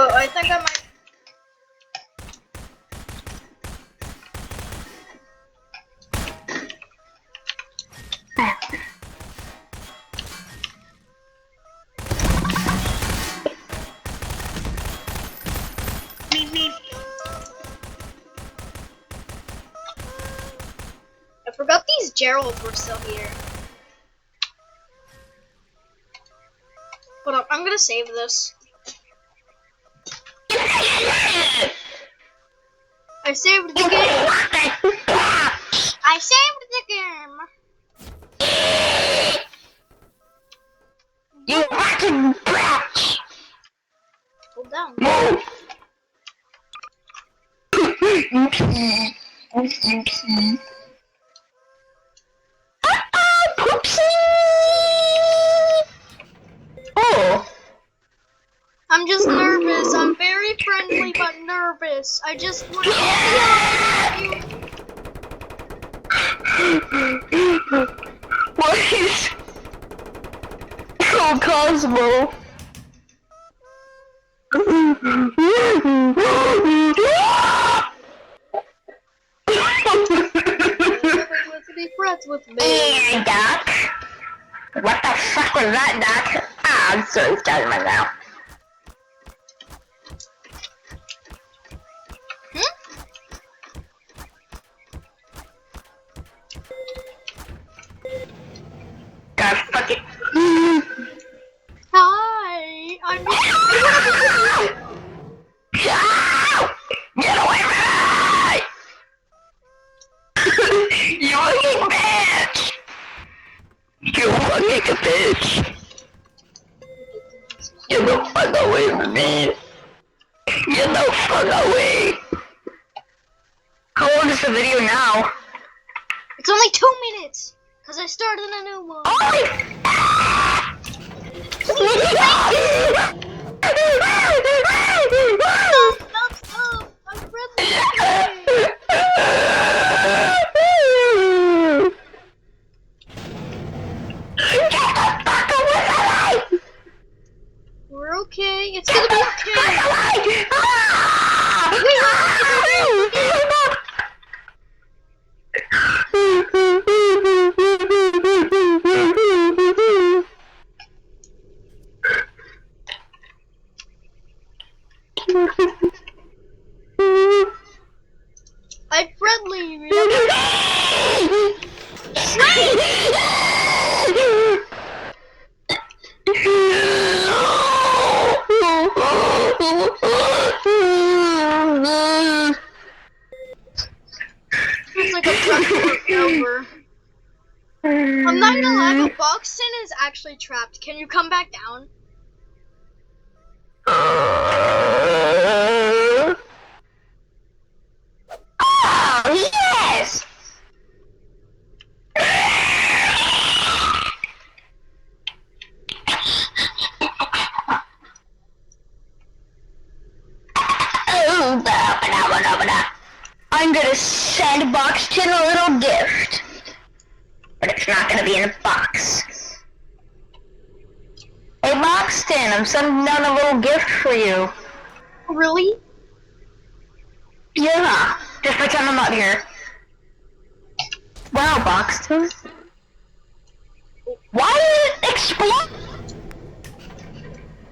Oh, I think I might. I forgot these Geralds were still here. Hold up, I'm gonna save this. I saved the game. I saved the game. You fucking bitch! Hold down. Move! Poopsie! Oh! I'm just nervous. I'm very friendly but nervous. I just want to be honest with you. What is... Oh, Cosmo! To be friends with me. Hey, Doc! What the fuck was that, Doc? Ah, I'm so excited right now. God fuck it. Hi, I'm. Get away from me! You fucking bitch! You fucking bitch! Get the fuck away from me! Get the fuck away! How long is the video now? It's only 2 minutes, cause I started a new one. Stop! I'm friendly. We're okay. It's gonna be okay. I'm friendly. It's like a truck over. I'm not gonna lie, but Boxton is actually trapped. Can you come back down? Oh, yes! I'm gonna send Boxton a little gift. But it's not gonna be in a box. Hey Boxton, I'm sending down a little gift for you. Really? Yeah, just pretend I'm not here. Wow, Boxton. Why did it explode?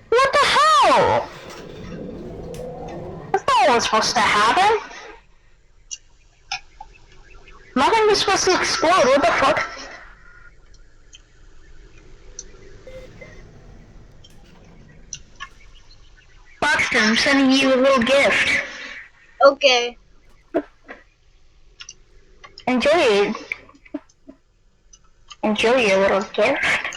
What the hell? That's not what was supposed to happen. Nothing was supposed to explode, what the fuck? Boxton, I'm sending you a little gift. Okay. Enjoy it. Enjoy your little gift.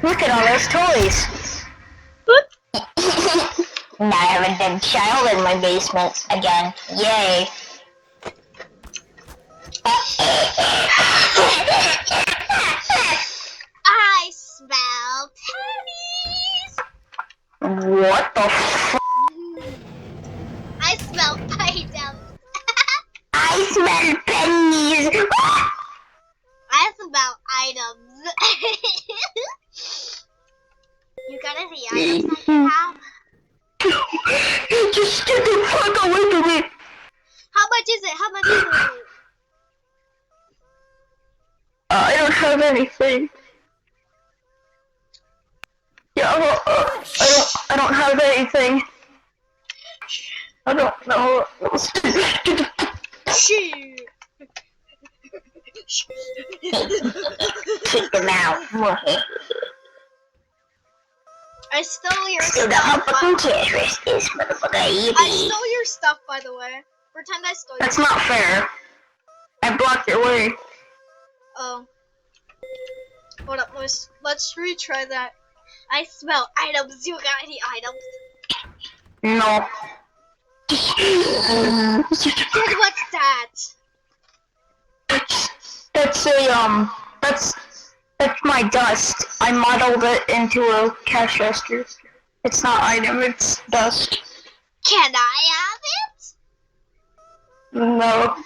Look at all those toys. Now I have a dead child in my basement again. Yay. I smell pennies. What the f? I smell items. I anything. Yeah, I don't have anything. I don't know. Shit. Take them out. I stole your Still stuff. got my fucking cash rest this motherfucker. I stole your stuff, by the way. Pretend I stole your That's stuff. not fair. I blocked your way. Oh. Hold up, let's retry that. I smell items. You got any items? No. Then what's that? That's that's my dust. I modeled it into a cash register. It's not item, it's dust. Can I have it? No.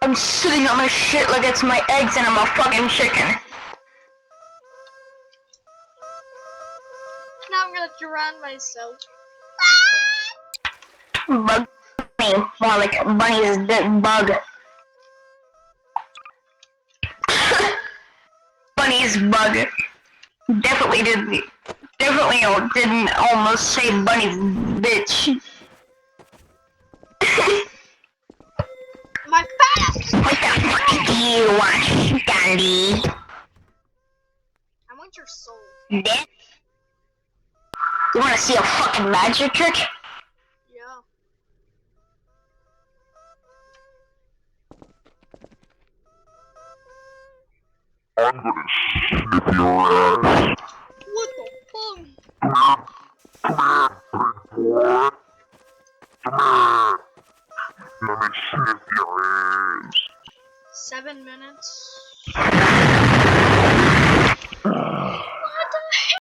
I'm sitting on my shit like it's my eggs and I'm a fucking chicken. Now I'm gonna drown myself. Bug me. More like a bunny's dead bug. Bunny's bug. Definitely didn't almost say bunny's bitch. My fat. What the fuck do you want, Gandhi? I want your soul. Death? You wanna see a fucking magic trick? Yeah. I'm gonna sniff your ass. What the fuck? Come on. Let me sniff your ass. 7 minutes.